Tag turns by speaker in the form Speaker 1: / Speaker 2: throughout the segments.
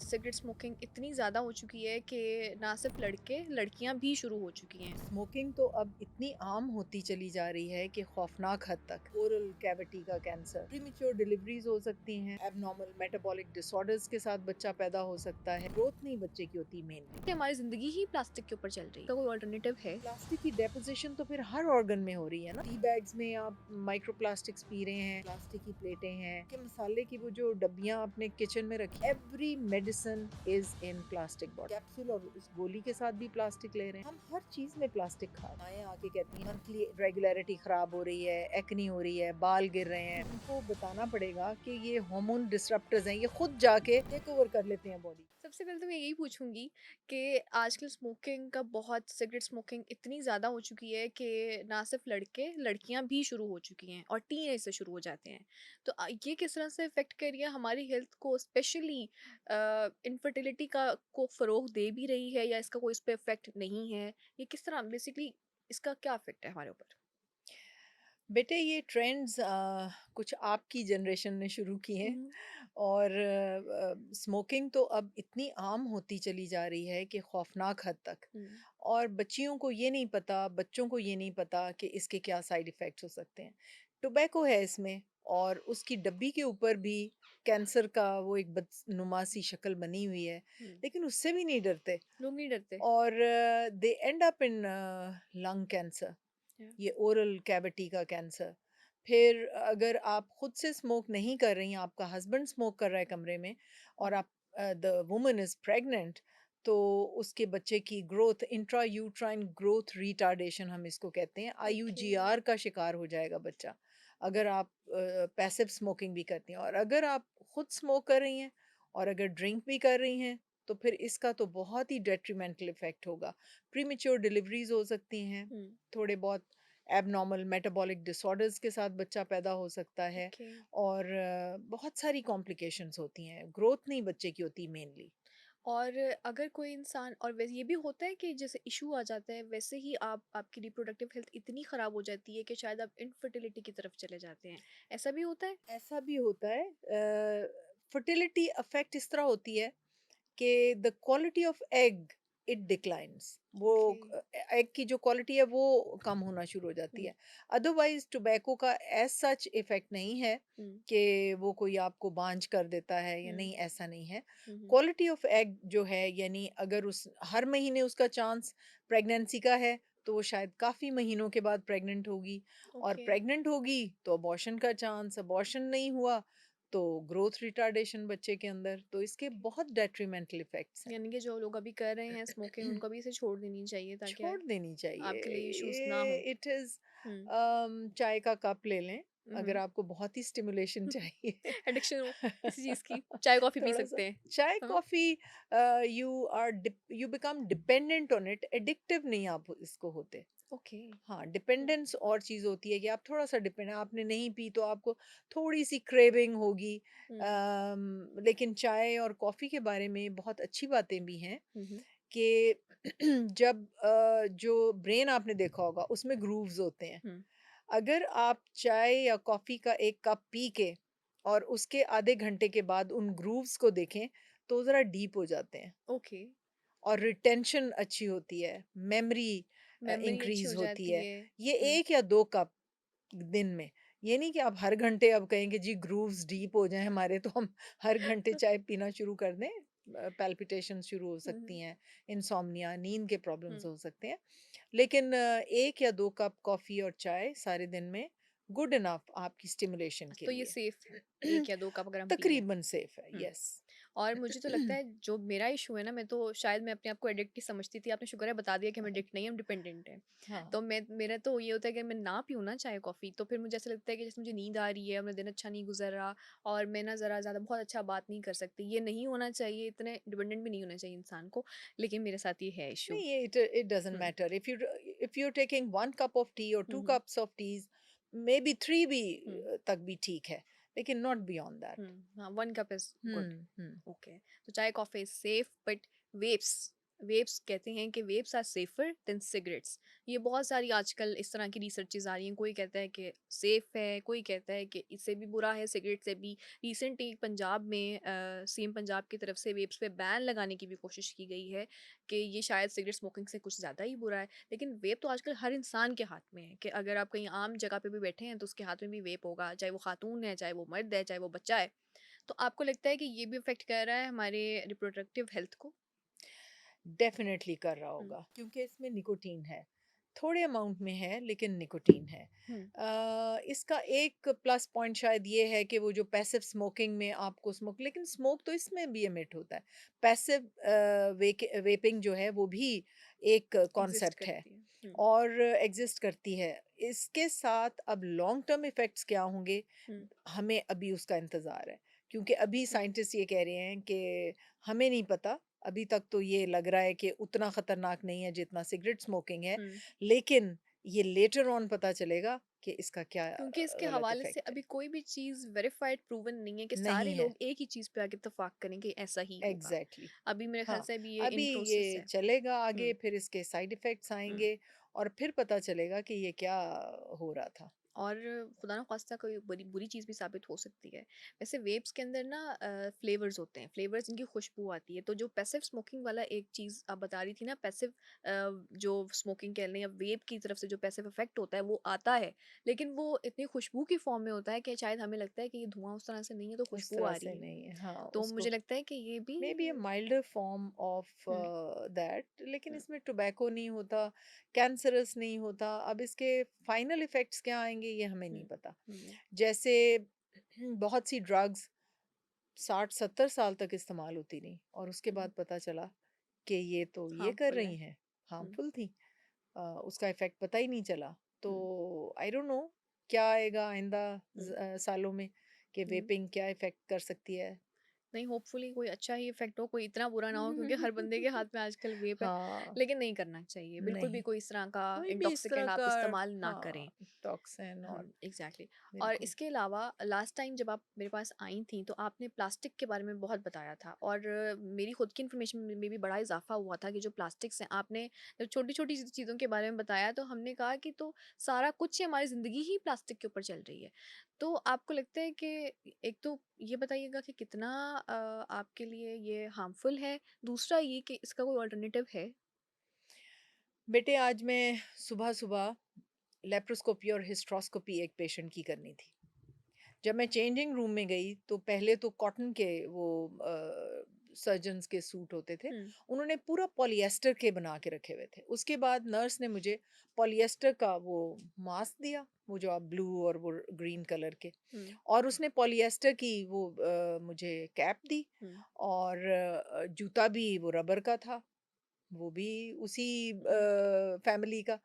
Speaker 1: Cigarette smoking इतनी ज़्यादा हो चुकी है कि ना सिर्फ लड़के लड़कियां भी शुरू हो चुकी हैं।
Speaker 2: स्मोकिंग तो अब इतनी आम होती चली जा रही है कि खौफनाक हद तक ओरल कैविटी का कैंसर, प्रीमेच्योर डिलीवरीज हो सकती हैं, एबनॉर्मल मेटाबॉलिक डिसऑर्डर्स के साथ बच्चा पैदा हो सकता है, ग्रोथ नहीं बच्चे की होती मेनली।
Speaker 1: कि हमारी ज़िंदगी ही प्लास्टिक के ऊपर चल रही है, तो कोई ऑल्टरनेटिव है?
Speaker 2: प्लास्टिक की डेपोजिशन तो फिर हर ऑर्गन में हो रही है ना। टी बैग्स में आप माइक्रो प्लास्टिक्स पी रहे हैं, प्लास्टिक की प्लेटें हैं, कि मसाले की वो जो डब्बियां अपने किचन में रखी, every medicine is in plastic bottle, capsule और उस गोली के साथ भी प्लास्टिक ले रहे हैं। हम हर चीज में प्लास्टिक खा रहे हैं। आके कहती हैं मंथली रेगुलरिटी खराब हो रही है, एक्नी हो रही है, बाल गिर रहे हैं। उनको बताना पड़ेगा कि ये हार्मोन डिसरप्टर्स हैं, ये खुद जाके टेक ओवर कर लेते हैं बॉडी।
Speaker 1: सबसे पहले तो मैं यही पूछूंगी कि आजकल स्मोकिंग का बहुत सिगरेट स्मोकिंग इतनी ज़्यादा हो चुकी है कि ना सिर्फ लड़के लड़कियां भी शुरू हो चुकी हैं और टीन एज से शुरू हो जाते हैं। तो ये किस तरह से इफेक्ट कर रही है हमारी हेल्थ को, स्पेशली इनफर्टिलिटी का को फ़रोग दे भी रही है या इसका कोई इस पर इफेक्ट नहीं है? ये किस तरह बेसिकली इसका क्या इफेक्ट है हमारे ऊपर?
Speaker 2: बेटे ये ट्रेंड्स कुछ आपकी जनरेशन ने शुरू किए हैं।
Speaker 1: हम्म।
Speaker 2: और स्मोकिंग तो अब इतनी आम होती चली जा रही है कि खौफनाक हद तक।
Speaker 1: हम्म।
Speaker 2: और बच्चियों को ये नहीं पता, बच्चों को ये नहीं पता कि इसके क्या साइड इफ़ेक्ट्स हो सकते हैं। टोबैको है इसमें, और उसकी डब्बी के ऊपर भी कैंसर का वो एक बदनुमा सी शक्ल बनी हुई है,
Speaker 1: हम्म।
Speaker 2: लेकिन उससे भी नहीं डरते।
Speaker 1: लोग नहीं डरते।
Speaker 2: और they end up in lung cancer,
Speaker 1: Yeah.
Speaker 2: ये ओरल कैविटी का कैंसर। फिर अगर आप खुद से स्मोक नहीं कर रही हैं, आपका हस्बैंड स्मोक कर रहा है कमरे में, और
Speaker 1: हम्म।
Speaker 2: आप द वुमन इज प्रेग्नेंट, तो उसके बच्चे की growth, intra uterine growth retardation हम इसको कहते हैं,
Speaker 1: ओके।
Speaker 2: आईयूजीआर का शिकार हो जाएगा बच्चा, अगर आप पैसिव स्मोकिंग भी करती हैं। और अगर आप खुद स्मोक कर रही हैं और अगर ड्रिंक भी कर रही हैं, तो फिर इसका तो बहुत ही डेट्रीमेंटल इफेक्ट होगा। प्रीमेच्योर डिलीवरीज हो सकती हैं,
Speaker 1: हम्म।
Speaker 2: थोड़े बहुत एबनॉर्मल मेटाबॉलिक डिसऑर्डर्स के साथ बच्चा पैदा हो सकता है।
Speaker 1: ओके।
Speaker 2: और बहुत सारी कॉम्प्लिकेशंस होती हैं, ग्रोथ नहीं बच्चे की होती मेनली।
Speaker 1: और अगर कोई इंसान, और वैसे ये भी होता है कि जैसे इशू आ जाता है वैसे ही आपकी रिप्रोडक्टिव हेल्थ इतनी ख़राब हो जाती है कि शायद आप इनफर्टिलिटी की तरफ चले जाते हैं, ऐसा भी होता है?
Speaker 2: ऐसा भी होता है। फर्टिलिटी अफेक्ट इस तरह होती है कि the quality of egg it declines, वो
Speaker 1: ओके।
Speaker 2: एग की जो क्वालिटी है वो कम होना शुरू हो जाती
Speaker 1: हम्म।
Speaker 2: है। अदरवाइज टोबैको का एज सच इफेक्ट नहीं है
Speaker 1: हम्म।
Speaker 2: कि वो कोई आपको बांझ कर देता है या
Speaker 1: हम्म।
Speaker 2: नहीं, ऐसा नहीं है।
Speaker 1: हम्म।
Speaker 2: क्वालिटी ऑफ एग जो है, यानी अगर उस हर महीने उसका चांस प्रेगनेंसी का है, तो वो शायद काफ़ी महीनों के बाद प्रेग्नेंट होगी। और
Speaker 1: ओके।
Speaker 2: प्रेग्नेंट होगी तो अबॉर्शन का चांस, अबॉर्शन नहीं हुआ तो ग्रोथ रिटार्डेशन बच्चे के अंदर। तो इसके बहुत डेट्रीमेंटल इफेक्ट्स हैं।
Speaker 1: यानी कि जो लोग अभी कर रहे हैं स्मोकिंग उनको भी इसे छोड़ देनी चाहिए ताकि
Speaker 2: छोड़ देनी चाहिए।
Speaker 1: आपके लिए इश्यूज ना हो।
Speaker 2: ये इट इज,
Speaker 1: हम्म।
Speaker 2: चाय का कप ले लें अगर
Speaker 1: हम्म।
Speaker 2: आपको बहुत ही स्टिमुलेशन चाहिए।
Speaker 1: एडिक्शन हो किसी चीज़ की, चाय कॉफ़ी पी
Speaker 2: थोड़ा सा
Speaker 1: सकते हैं।
Speaker 2: चाय
Speaker 1: हाँ।
Speaker 2: Coffee, you become dependent on it, addictive नहीं आप इसको होते।
Speaker 1: ओके।
Speaker 2: हाँ, डिपेंडेंस और चीज़ होती है कि आप थोड़ा-सा डिपेंड, आपने नहीं पी तो आपको थोड़ी-सी क्रेविंग होगी।
Speaker 1: हम्म।
Speaker 2: लेकिन चाय और कॉफ़ी के बारे में बहुत अच्छी बातें भी हैं
Speaker 1: हम्म।
Speaker 2: कि जब जो ब्रेन आपने देखा होगा उसमें ग्रूव्स होते हैं।
Speaker 1: हम्म।
Speaker 2: अगर आप चाय या कॉफ़ी का 1 कप पी के और उसके आधे घंटे के बाद उन ग्रूव्स को देखें, तो ज़रा डीप हो जाते हैं।
Speaker 1: ओके।
Speaker 2: और रिटेंशन अच्छी होती है, मेमोरी
Speaker 1: मेमोरी अच्छी हो
Speaker 2: इंक्रीज़ होती
Speaker 1: जाती
Speaker 2: है।
Speaker 1: है।
Speaker 2: ये
Speaker 1: हम्म।
Speaker 2: 1 या 2 कप दिन में, ये नहीं कि आप हर घंटे अब कहें कि जी ग्रूव्स डीप हो जाएँ हमारे, तो हम हर घंटे चाय पीना शुरू कर दें। पैल्पिटेशंस शुरू हो
Speaker 1: हम्म।
Speaker 2: सकती हैं, इनसोम्निया, नींद के प्रॉब्लम्स
Speaker 1: हम्म।
Speaker 2: हो सकते हैं। लेकिन 1 या 2 कप कॉफ़ी और चाय सारे दिन में गुड इनफ आपकी स्टिमुलेशन के
Speaker 1: तो ये
Speaker 2: लिए।
Speaker 1: सेफ है, 1 या 2 कप अगर हम पी लें।
Speaker 2: तकरीबन सेफ है,
Speaker 1: हुँ।
Speaker 2: यस।
Speaker 1: और मुझे तो लगता है जो मेरा इश्यू है ना, मैं तो शायद मैं अपने आप को एडिक्ट ही समझती थी। आपने शुक्र है बता दिया कि हम एडिक्ट नहीं, हम डिपेंडेंट हैं।
Speaker 2: हाँ।
Speaker 1: तो मेरा तो ये होता है कि मैं ना पीऊँ ना चाय-कॉफ़ी, तो फिर मुझे ऐसा लगता है कि जैसे मुझे नींद आ रही है और मेरा दिन अच्छा नहीं गुज़र रहा, और मैं ना ज़रा ज़्यादा बहुत अच्छा बात नहीं कर सकती। ये नहीं होना चाहिए, इतने डिपेंडेंट भी नहीं होना चाहिए इंसान को, लेकिन मेरे साथ ये है इश्यू।
Speaker 2: नहीं, it doesn't
Speaker 1: hmm.
Speaker 2: matter if you're taking 1 cup of tea or
Speaker 1: hmm,
Speaker 2: 2
Speaker 1: hmm,
Speaker 2: cups of teas, maybe 3 भी
Speaker 1: हुँ,
Speaker 2: तक भी ठीक है, लेकिन not beyond that।
Speaker 1: हुँ। हाँ, 1 cup is good.
Speaker 2: Hmm.
Speaker 1: Okay. तो चाय-कॉफ़ी इज़ सेफ बट वेप्स वेप्स कहते हैं कि वेप्स आर सेफर देन सिगरेट्स। ये बहुत सारी आजकल इस तरह की रिसर्चेज आ रही हैं, कोई कहता है कि सेफ है, कोई कहता है कि इससे भी बुरा है सिगरेट से भी। रिसेंटली पंजाब में सीएम पंजाब की तरफ से वेप्स पे बैन लगाने की भी कोशिश की गई है कि ये शायद सिगरेट स्मोकिंग से कुछ ज़्यादा ही बुरा है। लेकिन वेप तो आजकल हर इंसान के हाथ में है कि अगर आप कहीं आम जगह पे भी बैठे हैं तो उसके हाथ में भी वेप होगा, चाहे वो खातून है, चाहे वो मर्द है, चाहे वो बच्चा है। तो आपको लगता है कि ये भी अफेक्ट कर रहा है हमारे रिप्रोडक्टिव हेल्थ को?
Speaker 2: डेफिनेटली कर रहा
Speaker 1: हुँ,
Speaker 2: होगा क्योंकि इसमें निकोटीन है, थोड़े अमाउंट में है लेकिन निकोटीन है।
Speaker 1: हुँ,
Speaker 2: इसका एक प्लस पॉइंट शायद ये है कि वो जो पैसिव स्मोकिंग में आपको स्मोक, लेकिन स्मोक तो इसमें भी एमिट होता है। पैसिव वेपिंग जो है वो भी एक
Speaker 1: एग्ज़िस्ट
Speaker 2: कॉन्सेप्ट है
Speaker 1: करती है। हुँ,
Speaker 2: और एग्जिस्ट करती है। इसके साथ अब लॉन्ग टर्म इफेक्ट्स क्या होंगे,
Speaker 1: हुँ,
Speaker 2: हमें अभी उसका इंतज़ार है, क्योंकि अभी
Speaker 1: हुँ,
Speaker 2: साइंटिस्ट ये कह रहे हैं कि हमें नहीं पता। अभी तक तो ये लग रहा है कि उतना खतरनाक नहीं है जितना सिगरेट स्मोकिंग है,
Speaker 1: हुँ।
Speaker 2: लेकिन ये लेटर ऑन पता चलेगा कि इसका क्या
Speaker 1: क्योंकि इसके
Speaker 2: गलत
Speaker 1: हवाले से
Speaker 2: इफ़ेक्ट है।
Speaker 1: अभी कोई भी चीज़ वेरिफाइड प्रूवन नहीं है कि सारे
Speaker 2: नहीं है,
Speaker 1: लोग एक ही चीज़ पे आके इत्तेफ़ाक करें कि ऐसा ही होगा।
Speaker 2: एग्ज़ैक्टली।
Speaker 1: अभी मेरे ख़्याल
Speaker 2: हाँ,
Speaker 1: से अभी ये
Speaker 2: अभी
Speaker 1: इन प्रोसेस
Speaker 2: ये
Speaker 1: है।
Speaker 2: चलेगा आगे,
Speaker 1: हुँ,
Speaker 2: फिर इसके साइड इफ़ेक्ट्स
Speaker 1: हुँ।
Speaker 2: आएँगे और फिर पता चलेगा कि ये क्या हो रहा था।
Speaker 1: और खुदा ना ख़ास्ता कोई बुरी बुरी चीज़ भी साबित हो सकती है। वैसे वेप्स के अंदर ना फ्लेवर्स होते हैं, फ्लेवर्स इनकी खुशबू आती है। तो जो पैसिव स्मोकिंग वाला एक चीज़ आप बता रही थी ना, पैसिव जो स्मोकिंग कह लें या वेप की तरफ से जो पैसिव इफ़ेक्ट होता है वो आता है, लेकिन वो इतनी खुशबू की फ़ॉर्म में होता है कि शायद हमें लगता है कि ये धुआँ उस तरह से नहीं है, तो
Speaker 2: उस
Speaker 1: खुशबू
Speaker 2: तरह
Speaker 1: आ
Speaker 2: से
Speaker 1: रही है।
Speaker 2: नहीं है, हाँ,
Speaker 1: तो
Speaker 2: उसको
Speaker 1: मुझे लगता है कि ये भी
Speaker 2: may be a milder form of
Speaker 1: hmm,
Speaker 2: that, लेकिन
Speaker 1: हुँ,
Speaker 2: इसमें टोबैको नहीं होता, कैंसरस नहीं होता। अब इसके फाइनल इफ़ेक्ट्स क्या आएँगे ये हमें नहीं
Speaker 1: हुँ,
Speaker 2: पता।
Speaker 1: हुँ,
Speaker 2: जैसे बहुत सी ड्रग्स 60-70 साल तक इस्तेमाल होती रहीं और उसके
Speaker 1: हुँ,
Speaker 2: बाद पता चला कि ये तो ये कर
Speaker 1: हार्मफुल है।
Speaker 2: रही हैं,
Speaker 1: हुँ,
Speaker 2: हार्मफुल थी। उसका इफ़ेक्ट पता ही नहीं चला। तो
Speaker 1: हुँ,
Speaker 2: आई डोंट नो क्या आएगा आइंदा
Speaker 1: हुँ,
Speaker 2: सालों में, कि
Speaker 1: हुँ।
Speaker 2: वेपिंग क्या इफ़ेक्ट कर सकती है।
Speaker 1: नहीं, होपफुली कोई अच्छा ही इफ़ेक्ट हो, कोई इतना बुरा ना हो, क्योंकि हर बंदे के हाथ में आजकल वेप है।
Speaker 2: हाँ,
Speaker 1: लेकिन नहीं करना चाहिए, बिल्कुल भी
Speaker 2: नहीं,
Speaker 1: कोई इस तरह का
Speaker 2: कोई भी इस तरह
Speaker 1: इंटॉक्सिकेंट आप
Speaker 2: का,
Speaker 1: इस्तेमाल ना करें।
Speaker 2: हाँ, टॉक्सिन और
Speaker 1: एग्जैक्टली exactly। और
Speaker 2: बिल्कुल।
Speaker 1: इसके अलावा लास्ट टाइम जब आप मेरे पास आई थी तो आपने प्लास्टिक के बारे में बहुत बताया था, और मेरी खुद की इन्फॉर्मेशन में भी बड़ा इजाफा हुआ था कि जो प्लास्टिक्स हैं, आपने जब छोटी छोटी चीज़ों के बारे में बताया तो हमने कहा कि तो सारा कुछ ही, हमारी ज़िंदगी ही प्लास्टिक के ऊपर चल रही है। तो आपको लगता है कि एक तो ये बताइएगा कि कितना आपके लिए ये हार्मफुल है, दूसरा ये कि इसका कोई ऑल्टरनेटिव है?
Speaker 2: बेटे आज मैं सुबह-सुबह लेप्रोस्कोपी और हिस्ट्रोस्कोपी एक पेशेंट की करनी थी। जब मैं चेंजिंग रूम में गई तो पहले तो कॉटन के वो सर्जन्स के सूट होते थे।
Speaker 1: हम्म,
Speaker 2: उन्होंने पूरा पॉलिएस्टर के बना के रखे हुए थे। उसके बाद नर्स ने मुझे पॉलिएस्टर का वो मास्क दिया, वो जो आप ब्लू और वो ग्रीन कलर के,
Speaker 1: हम्म,
Speaker 2: और उसने पॉलिएस्टर की वो मुझे कैप दी
Speaker 1: हम्म,
Speaker 2: और जूता भी वो रबर का था। वो भी उसी
Speaker 1: हम्म,
Speaker 2: फैमिली का।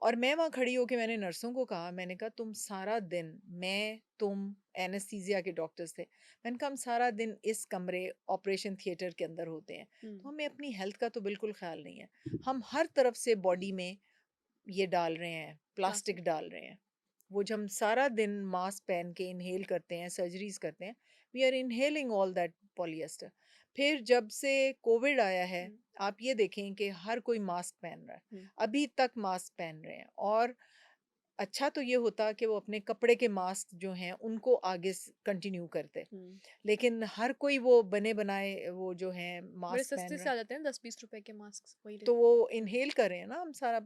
Speaker 2: और मैं वहाँ खड़ी होके मैंने नर्सों को कहा, मैंने कहा तुम सारा दिन, मैं, तुम, एनेस्थीसिया के डॉक्टर्स थे। मैंने कहा हम सारा दिन इस कमरे ऑपरेशन थिएटर के अंदर होते हैं, तो
Speaker 1: हम्म,
Speaker 2: हमें अपनी हेल्थ का तो बिल्कुल ख़्याल नहीं है। हम हर तरफ से बॉडी में ये डाल रहे हैं,
Speaker 1: प्लास्टिक।
Speaker 2: प्लास्टिक डाल रहे हैं। वो जो हम सारा दिन मास्क पहन के इन्हेल करते हैं, सर्जरीज़ करते हैं, we are inhaling all that polyester. फिर जब से कोविड आया है,
Speaker 1: हम्म,
Speaker 2: आप ये देखें कि हर कोई मास्क पहन रहा है।
Speaker 1: हम्म,
Speaker 2: अभी तक मास्क पहन रहे हैं, और अच्छा तो ये होता कि वो अपने कपड़े के मास्क जो हैं, उनको आगे कंटिन्यू करते।
Speaker 1: हम्म।
Speaker 2: लेकिन हर कोई वो बने-बनाए वो जो हैं
Speaker 1: बड़े
Speaker 2: मास्क पहन
Speaker 1: सस्ते
Speaker 2: रहा
Speaker 1: से
Speaker 2: है।
Speaker 1: आ जाते हैं, 10-20 रुपए के मास्क वही
Speaker 2: तो
Speaker 1: रहते
Speaker 2: वो
Speaker 1: हैं।
Speaker 2: इन्हेल कर रहे हैं ना हम सारा,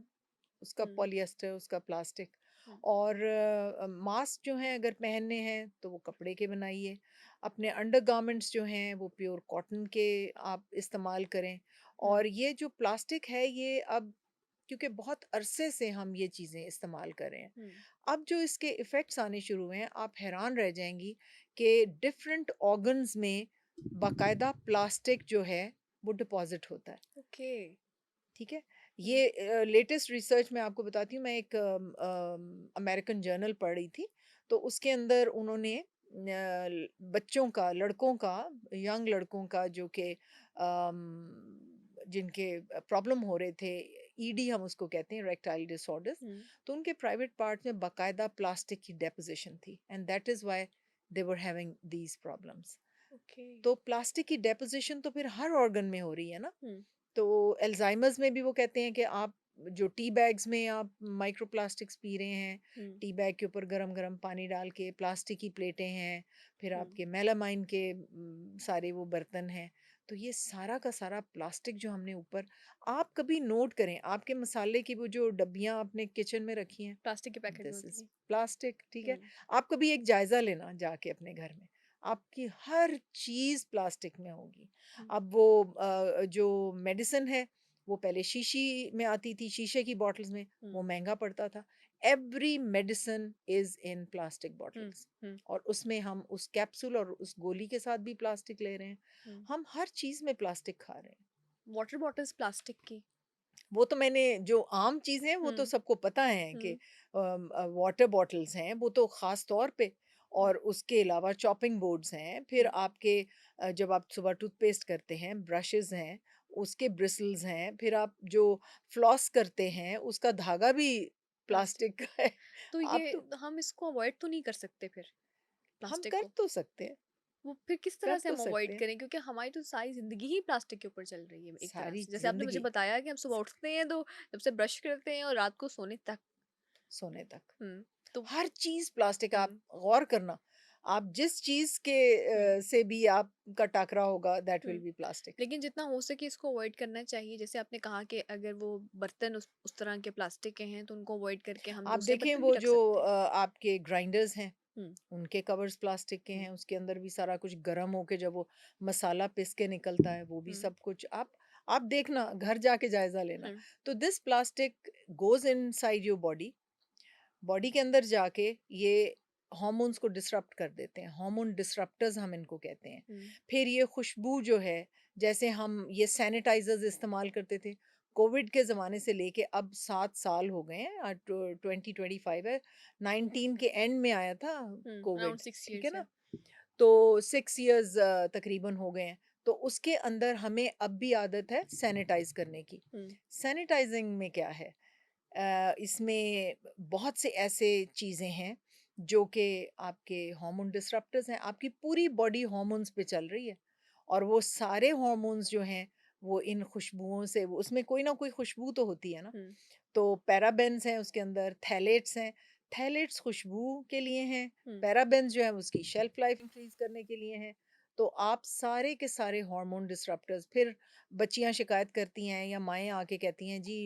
Speaker 2: उसका
Speaker 1: हुँ,
Speaker 2: पॉलिएस्टर, उसका प्लास्टिक।
Speaker 1: हुँ,
Speaker 2: और मास्क जो हैं अगर पहनने हैं तो वो कपड़े के बनाइए। अपने अंडरगारमेंट्स जो हैं वो प्योर कॉटन के आप इस्तेमाल करें।
Speaker 1: हुँ,
Speaker 2: और ये जो प्लास्टिक है ये अब, क्योंकि बहुत अरसे से हम ये चीज़ें इस्तेमाल कर रहे हैं,
Speaker 1: हुँ।
Speaker 2: अब जो इसके इफ़ेक्ट्स आने शुरू हुए हैं, आप हैरान रह जाएँगी कि डिफरेंट ऑर्गन्स में बाकायदा प्लास्टिक जो है वो डिपॉज़िट होता है।
Speaker 1: ओके।
Speaker 2: ठीक है?
Speaker 1: हुँ,
Speaker 2: ये लेटेस्ट रिसर्च मैं आपको बताती हूँ। मैं एक अमेरिकन जर्नल पढ़ रही थी, तो उसके अंदर उन्होंने बच्चों का, लड़कों का, यंग लड़कों का जो कि जिनके प्रॉब्लम हो रहे थे, ईडी हम उसको कहते हैं, इरेक्टाइल डिसऑर्डर्स,
Speaker 1: हुँ,
Speaker 2: तो उनके प्राइवेट पार्ट्स में बाकायदा प्लास्टिक की डेपोज़िशन थी, and that is why they were having these problems.
Speaker 1: Okay.
Speaker 2: तो प्लास्टिक की डेपोज़िशन तो फिर हर ऑर्गन में हो रही है ना?
Speaker 1: हुँ,
Speaker 2: तो अल्जाइमर्स में भी वो कहते हैं कि आप जो टी बैग्स में आप माइक्रोप्लास्टिक्स पी रहे हैं,
Speaker 1: हुँ,
Speaker 2: टी बैग के ऊपर गरम गरम पानी डाल के, प्लास्टिक की प्लेटें हैं, फिर
Speaker 1: हुँ,
Speaker 2: आपके मेलामाइन के सारे वो बर्तन हैं। तो ये सारा का सारा प्लास्टिक जो हमने ऊपर, आप कभी नोट करें आपके मसाले की वो जो डब्बियां आपने किचन में रखी हैं,
Speaker 1: प्लास्टिक के पैकेट में
Speaker 2: दिस
Speaker 1: होती
Speaker 2: इज
Speaker 1: है।
Speaker 2: प्लास्टिक, ठीक है।
Speaker 1: हुँ,
Speaker 2: आप कभी एक जायजा लेना जाके अपने घर में, आपकी हर चीज प्लास्टिक में होगी।
Speaker 1: हुँ,
Speaker 2: अब वो जो मेडिसिन है वो पहले शीशी में आती थी, शीशे की बॉटल्स में, वो
Speaker 1: हुँ,
Speaker 2: महंगा पड़ता था। Every medicine is in plastic
Speaker 1: hmm,
Speaker 2: bottles,
Speaker 1: hmm,
Speaker 2: और उसमें हम उस कैप्सूल और उस गोली के साथ भी प्लास्टिक ले रहे हैं।
Speaker 1: हुँ।
Speaker 2: हम हर चीज में प्लास्टिक खा रहे हैं।
Speaker 1: वाटर बॉटल्स प्लास्टिक की।
Speaker 2: वो तो मैंने जो आम चीज़ें हैं वो तो
Speaker 1: हुँ,
Speaker 2: सबको पता है कि
Speaker 1: हुँ,
Speaker 2: वाटर बॉटल्स हैं वो तो ख़ास तौर पे,
Speaker 1: हुँ,
Speaker 2: और उसके अलावा चॉपिंग बोर्ड्स हैं, फिर
Speaker 1: हुँ,
Speaker 2: आपके जब आप सुबह टूथपेस्ट करते हैं, ब्रशेज़ हैं, उसके ब्रिसल्स हैं, फिर आप जो फ्लॉस करते हैं उसका धागा भी
Speaker 1: प्लास्टिक।
Speaker 2: प्लास्टिक का है।
Speaker 1: तो
Speaker 2: आप
Speaker 1: ये
Speaker 2: तो
Speaker 1: हम इसको अवॉइड तो नहीं कर सकते फिर,
Speaker 2: हम
Speaker 1: प्लास्टिक
Speaker 2: कर
Speaker 1: को?
Speaker 2: तो सकते हैं,
Speaker 1: वो फिर किस
Speaker 2: कर
Speaker 1: तरह से
Speaker 2: तो
Speaker 1: हम
Speaker 2: सकते
Speaker 1: अवॉइड
Speaker 2: हैं।
Speaker 1: करें? क्योंकि हमारी तो सारी ज़िंदगी ही प्लास्टिक के ऊपर चल रही है एक तरह
Speaker 2: सारी
Speaker 1: से। जैसे आपने मुझे
Speaker 2: ज़िंदगी
Speaker 1: बताया कि हम सुबह उठते हैं तो जब से ब्रश करते हैं और रात को सोने तक।
Speaker 2: सोने तक।
Speaker 1: हुँ, तो
Speaker 2: हर चीज़ प्लास्टिक, आप
Speaker 1: हुँ,
Speaker 2: गौर करना, आप जिस चीज़ के
Speaker 1: हुँ,
Speaker 2: से भी आपका टकरा होगा दैट विल
Speaker 1: हुँ।
Speaker 2: Be plastic.
Speaker 1: लेकिन जितना हो सके इसको अवॉइड करना चाहिए। जैसे आपने कहा कि अगर वो बर्तन उस तरह के प्लास्टिक के हैं तो उनको अवॉइड करके हम
Speaker 2: आप
Speaker 1: दूसरे
Speaker 2: देखें
Speaker 1: बर्तन भी
Speaker 2: वो
Speaker 1: रख
Speaker 2: जो
Speaker 1: सकते हैं।
Speaker 2: आपके ग्राइंडर्स हैं,
Speaker 1: हुँ,
Speaker 2: उनके कवर्स प्लास्टिक के
Speaker 1: हुँ,
Speaker 2: हैं, उसके अंदर भी सारा कुछ गरम होके जब वो मसाला पिस के निकलता है, वो भी
Speaker 1: हुँ,
Speaker 2: सब कुछ आप देखना, घर जाके जायज़ा लेना।
Speaker 1: हुँ,
Speaker 2: तो this plastic goes inside your body, body के अंदर जाके ये हार्मोन्स को डिसरप्ट कर देते हैं, हार्मोन डिसरप्टर्स हम इनको कहते हैं।
Speaker 1: हुँ,
Speaker 2: फिर ये खुशबू जो है, जैसे हम ये सैनिटाइजर्स इस्तेमाल करते थे कोविड के ज़माने से लेके अब 7 साल हो गए हैं, 2025 है, 19 के एंड में आया था
Speaker 1: हुँ, अराउंड
Speaker 2: कोविड,
Speaker 1: 6
Speaker 2: ठीक है
Speaker 1: इयर्स है।
Speaker 2: ना। तो 6 इयर्स तकरीबन हो गए हैं। तो उसके अंदर हमें अब भी आदत है सैनिटाइज करने की।
Speaker 1: हुँ,
Speaker 2: सैनिटाइजिंग में क्या है, इसमें बहुत से ऐसे चीज़ें हैं जो कि आपके हार्मोन डिसरप्टर्स हैं, आपकी पूरी बॉडी हार्मोन्स पे चल रही है, और वो सारे हार्मोन्स जो हैं वो इन खुशबुओं से, वो उसमें कोई ना कोई खुशबू तो होती है ना।
Speaker 1: हुँ,
Speaker 2: तो पैराबेन्स हैं उसके अंदर, थैलेट्स हैं, थैलेट्स खुशबू के लिए हैं,
Speaker 1: हुँ,
Speaker 2: पैराबेन्स जो है उसकी शेल्फ लाइफ इंक्रीज करने के लिए हैं। तो आप सारे के सारे हार्मोन डिसरप्टर्स, फिर बच्चियां शिकायत करती हैं या माएँ आके कहती हैं जी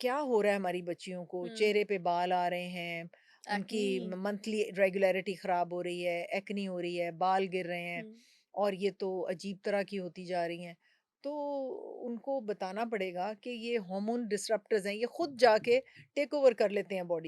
Speaker 2: क्या हो रहा है हमारी बच्चियों को,
Speaker 1: हुँ,
Speaker 2: चेहरे पे बाल आ रहे हैं, उनकी
Speaker 1: एक्ने।
Speaker 2: मंथली रेगुलरिटी खराब हो रही है, एक्नी हो रही है, बाल गिर रहे हैं,
Speaker 1: हुँ।
Speaker 2: और ये तो अजीब तरह की होती जा रही हैं। तो उनको बताना पड़ेगा कि ये हार्मोन डिसरप्टर्स हैं, ये खुद जाके टेक ओवर कर लेते हैं बॉडी